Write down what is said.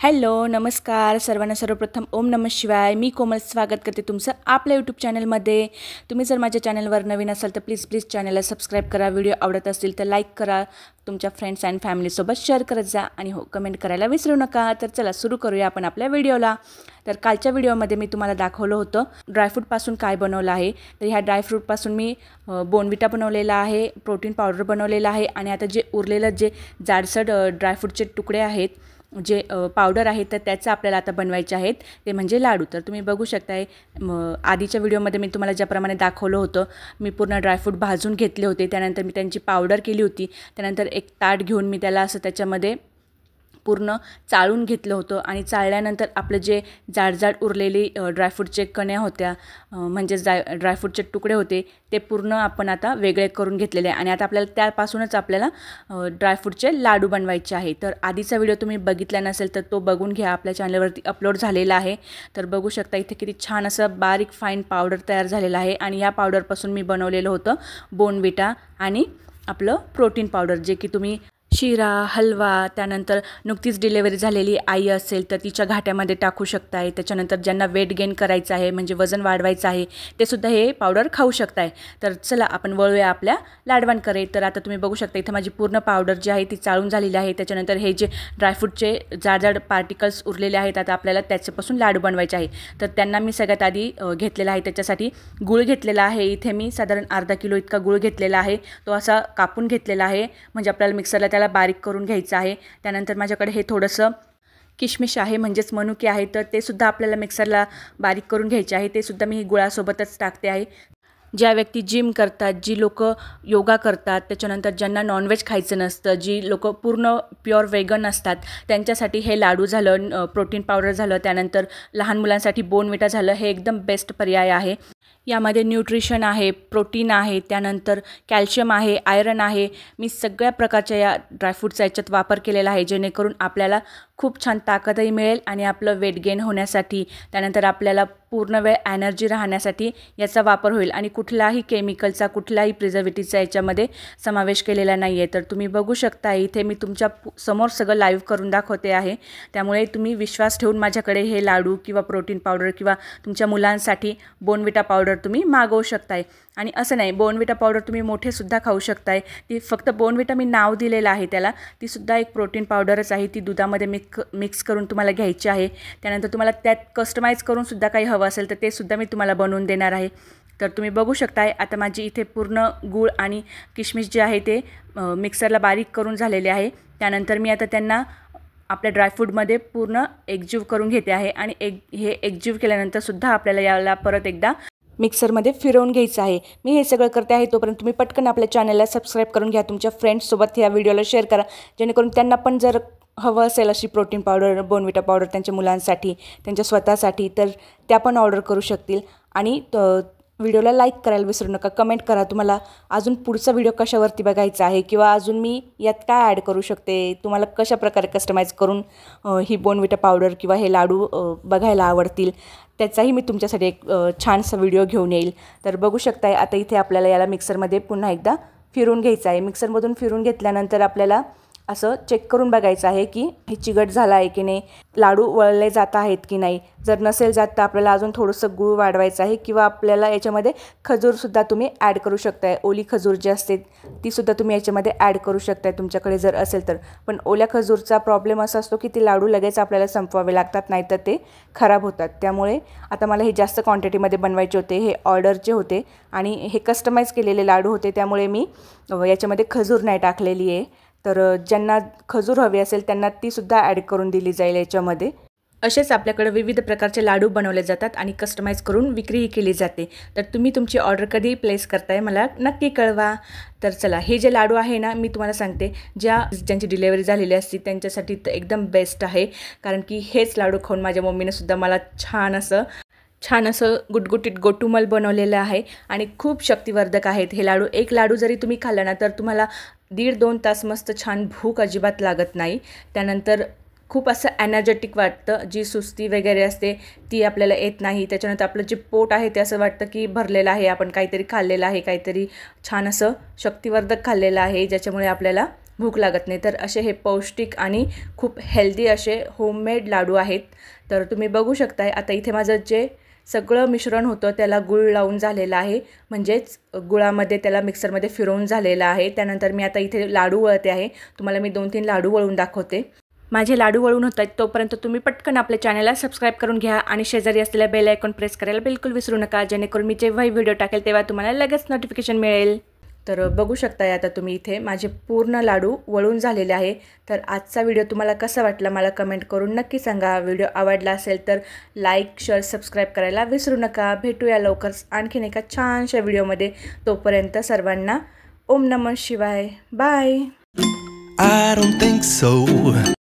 Hello नमस्कार सर्वांना. सर्वप्रथम ओम नमः शिवाय. मी कोमल स्वागत करते तुमचं आपल्या यूट्यूब चॅनलमध्ये. तुम्ही जर माझ्या चॅनलवर नवीन असाल तर प्लीज चॅनलला सबस्क्राईब करा. व्हिडिओ आवडत असतील तर लाईक करा, तुमच्या फ्रेंड्स अँड फॅमिलीसोबत शेअर करत जा आणि हो कमेंट करायला विसरू नका. तर चला सुरू करूया आपण आपल्या व्हिडिओला. तर कालच्या व्हिडिओमध्ये मी तुम्हाला दाखवलं होतं ड्रायफ्रूटपासून काय बनवलं आहे. तर ह्या ड्रायफ्रूटपासून मी बोनविटा बनवलेला आहे, प्रोटीन पावडर बनवलेला आहे आणि आता जे उरलेलं जे जाडसर ड्रायफ्रूटचे तुकडे आहेत, जे पावडर आहे तर त्याचं आपल्याला आता बनवायचे आहेत, ते म्हणजे लाडू. तर तुम्ही बघू शकताय आधीच्या व्हिडिओमध्ये मी तुम्हाला ज्याप्रमाणे दाखवलं होतं, मी पूर्ण ड्रायफ्रूट भाजून घेतले होते, त्यानंतर मी त्यांची पावडर केली होती. त्यानंतर एक ताट घेऊन मी त्याला असं त्याच्यामध्ये पूर्ण चाळून घेतलं होतं आणि चाळल्यानंतर आपलं जे जाड उरलेली ड्रायफ्रूटचे कण्या होत्या, म्हणजे ड्रायफ्रूटचे तुकडे होते, ते पूर्ण आपण आता वेगळे करून घेतलेले आहे आणि आता आपल्याला त्यापासूनच आपल्याला ड्रायफ्रूटचे लाडू बनवायचे आहे. तर आधीचा व्हिडिओ तुम्ही बघितला नसेल तर तो बघून घ्या, आपल्या चॅनलवरती अपलोड झालेला आहे. तर बघू शकता इथे किती छान असं बारीक फाईन पावडर तयार झालेलं आहे आणि या पावडरपासून मी बनवलेलं होतं बोनविटा आणि आपलं प्रोटीन पावडर, जे की तुम्ही शिरा, हलवा, त्यानंतर नुकतीच डिलेवरी झालेली आई असेल तर तिच्या घाट्यामध्ये टाकू शकताय. त्याच्यानंतर ज्यांना वेट गेन करायचं आहे, म्हणजे वजन वाढवायचं आहे, ते सुद्धा हे पावडर खाऊ शकताय. तर चला आपण वळूया आपल्या लाडवांकडे. तर आता तुम्ही बघू शकता इथं माझी पूर्ण पावडर जी आहे ती चाळून झालेली आहे. त्याच्यानंतर हे जे ड्रायफ्रूटचे जाड पार्टिकल्स उरलेले आहेत, आता आपल्याला त्याच्यापासून लाडू बनवायचे आहे. तर त्यांना मी सगळ्यात आधी घेतलेला आहे, त्याच्यासाठी गूळ घेतलेला आहे. इथे मी साधारण अर्धा किलो इतका गूळ घेतलेला आहे. तो असा कापून घेतलेला आहे, म्हणजे आपल्याला मिक्सरला त्याला बारीक करून घ्यायचं आहे. त्यानंतर माझ्याकडे हे थोडंसं किशमिश आहे, म्हणजेच मनुके आहे, तर ते सुद्धा आपल्याला मिक्सरला बारीक करून घ्यायचे आहे. ते सुद्धा मी गुळासोबतच टाकते आहे. ज्या व्यक्ती जिम करतात, जी लोक योगा करतात, त्याच्यानंतर ज्यांना नॉनव्हेज खायचं नसतं, जी लोक पूर्ण प्युअर वेगन असतात, त्यांच्यासाठी हे लाडू झालं, प्रोटीन पावडर झालं, त्यानंतर लहान मुलांसाठी बोनविटा झालं, हे एकदम बेस्ट पर्याय आहे. यामध्ये न्यूट्रिशन आहे, प्रोटीन आहे, त्यानंतर कॅल्शियम आहे, आयरन आहे. मी सगळ्या प्रकारच्या या ड्रायफ्रूटचा याच्यात वापर केलेला आहे, जेणेकरून आपल्याला खूप छान ताकदही मिळेल आणि आपलं वेट गेन होण्यासाठी, त्यानंतर आपल्याला पूर्ण वेळ एनर्जी राहण्यासाठी याचा वापर होईल आणि कुठलाही केमिकलचा, कुठलाही प्रिझर्वेटिव्हचा याच्यामध्ये समावेश केलेला नाही आहे. तर तुम्ही बघू शकता इथे मी तुमच्या समोर सगळं लाईव्ह करून दाखवते आहे. त्यामुळे तुम्ही विश्वास ठेवून माझ्याकडे हे लाडू किंवा प्रोटीन पावडर किंवा तुमच्या मुलांसाठी बोनविटा पावडर तुम्ही मागवू शकताय. आणि असं नाही, बोनविटा पावडर तुम्ही मोठेसुद्धा खाऊ शकताय. ती फक्त बोनविटा मी नाव दिलेलं आहे त्याला, तीसुद्धा एक प्रोटीन पावडरच आहे. ती दुधामध्ये मिक्स करून तुम्हाला घ्यायची आहे. त्यानंतर तुम्हाला त्यात कस्टमाइज करूनसुद्धा काही हवं असेल तर ते सुद्धा मी तुम्हाला बनवून देणार आहे. तर तुम्ही बघू शकताय आता माझी इथे पूर्ण गूळ आणि किशमिश जे आहे ते मिक्सरला बारीक करून झालेले आहे. त्यानंतर मी आता त्यांना आपल्या ड्रायफ्रूटमध्ये पूर्ण एकजीव करून घेते आहे आणि हे एकजीव केल्यानंतर सुद्धा आपल्याला याला परत एकदा मिक्सरमध्ये फिरवून घ्यायचं आहे. मी हे सगळं करते आहे, तोपर्यंत तुम्ही पटकन आपल्या चॅनलला सबस्क्राईब करून घ्या. तुमच्या फ्रेंड्ससोबत ह्या व्हिडिओला शेअर करा, जेणेकरून त्यांना पण जर हवं असेल अशी प्रोटीन पावडर, बोनविटा पावडर त्यांच्या मुलांसाठी, त्यांच्या स्वतःसाठी, तर त्या पण ऑर्डर करू शकतील. आणि व्हिडिओला लाईक करायला विसरू नका. कमेंट करा तुम्हाला अजून पुढचा व्हिडिओ कशावरती बघायचा आहे किंवा अजून मी यात काय ॲड करू शकते, तुम्हाला कशा प्रकारे कस्टमाइज करून ही बोनविटा पावडर किंवा हे लाडू बघायला आवडतील, त्याचाही मी तुमच्यासाठी एक छानसा व्हिडिओ घेऊन येईल. तर बघू शकताय आता इथे आपल्याला याला मिक्सरमध्ये पुन्हा एकदा फिरून घ्यायचं आहे. मिक्सरमधून फिरून घेतल्यानंतर आपल्याला असं चेक करून बघायचं आहे की हे चिकट झालं आहे की नाही, लाडू वळले जात आहेत की नाही. जर नसेल जात तर आपल्याला अजून थोडंसं गूळ वाढवायचं आहे किंवा आपल्याला याच्यामध्ये खजूरसुद्धा तुम्ही ॲड करू शकताय. ओली खजूर जी असते तीसुद्धा तुम्ही याच्यामध्ये ॲड करू शकताय तुमच्याकडे जर असेल तर. पण ओल्या खजूरचा प्रॉब्लेम असा असतो की ते लाडू लगेच आपल्याला संपवावे लागतात, नाहीतर ते खराब होतात. त्यामुळे आता मला हे जास्त क्वांटिटीमध्ये बनवायचे होते, हे ऑर्डरचे होते आणि हे कस्टमाइज केलेले लाडू होते, त्यामुळे मी याच्यामध्ये खजूर नाही टाकलेली आहे. तर ज्यांना खजूर हवी असेल त्यांना तीसुद्धा ॲड करून दिली जाईल याच्यामध्ये. असेच आपल्याकडे विविध प्रकारचे लाडू बनवले जातात आणि कस्टमाइज करून विक्रीही केली जाते. तर तुम्ही तुमची ऑर्डर कधी प्लेस करताय मला नक्की कळवा. तर चला, हे जे लाडू आहे ना, मी तुम्हाला सांगते, ज्यांची डिलेवरी झालेली असते त्यांच्यासाठी तर एकदम बेस्ट आहे. कारण की हेच लाडू खाऊन माझ्या मम्मीनेसुद्धा मला छान असं गुटगुटीत गोटुमल बनवलेलं आहे आणि खूप शक्तिवर्धक आहेत हे लाडू. एक लाडू जरी तुम्ही खाल्ला ना तर तुम्हाला 1.5-2 तास मस्त छान भूक अजिबात लागत नाही. त्यानंतर खूप असं एनर्जेटिक वाटतं, जी सुस्ती वगैरे असते ती आपल्याला येत नाही. त्याच्यानंतर आपलं जे पोट आहे ते असं वाटतं की भरलेलं आहे, आपण काहीतरी खाल्लेलं आहे, काहीतरी छान असं शक्तिवर्धक खाल्लेलं आहे, ज्याच्यामुळे आपल्याला भूक लागत नाही। तर असे हे पौष्टिक आणि खूप हेल्दी असे होममेड लाडू आहेत। तर तुम्ही बघू शकताय आता इथे माझं जे सगळं मिश्रण होतं त्याला गूळ लावून झालेलं आहे, म्हणजेच गुळामध्ये त्याला मिक्सरमध्ये फिरवून झालेलं आहे। त्यानंतर मी आता इथे लाडू वळते आहे। तुम्हाला मी 2-3 लाडू वळून दाखवते। माझे लाडू वळून होत आहेत तोपर्यंत तुम्ही पटकन आपल्या चॅनलला सबस्क्राईब करून घ्या आणि शेजारी असलेल्या बेल आयकॉन प्रेस करायला बिलकुल विसरू नका, जेणेकरून मी जेव्हाही व्हिडिओ टाकेल तेव्हा तुम्हाला लगेच नोटिफिकेशन मिळेल। तर बघू शकताय आता तुम्ही इथे माझे पूर्ण लाडू वळून झालेले आहे। तर आजचा व्हिडिओ तुम्हाला कसा वाटला मला कमेंट करून नक्की सांगा। व्हिडिओ आवडला असेल तर लाईक शेअर सबस्क्राईब करायला विसरू नका। भेटूया लवकरच आणखीन एका छानशा व्हिडिओमध्ये। तोपर्यंत सर्वांना ओम नमः शिवाय। Bye. I don't think so.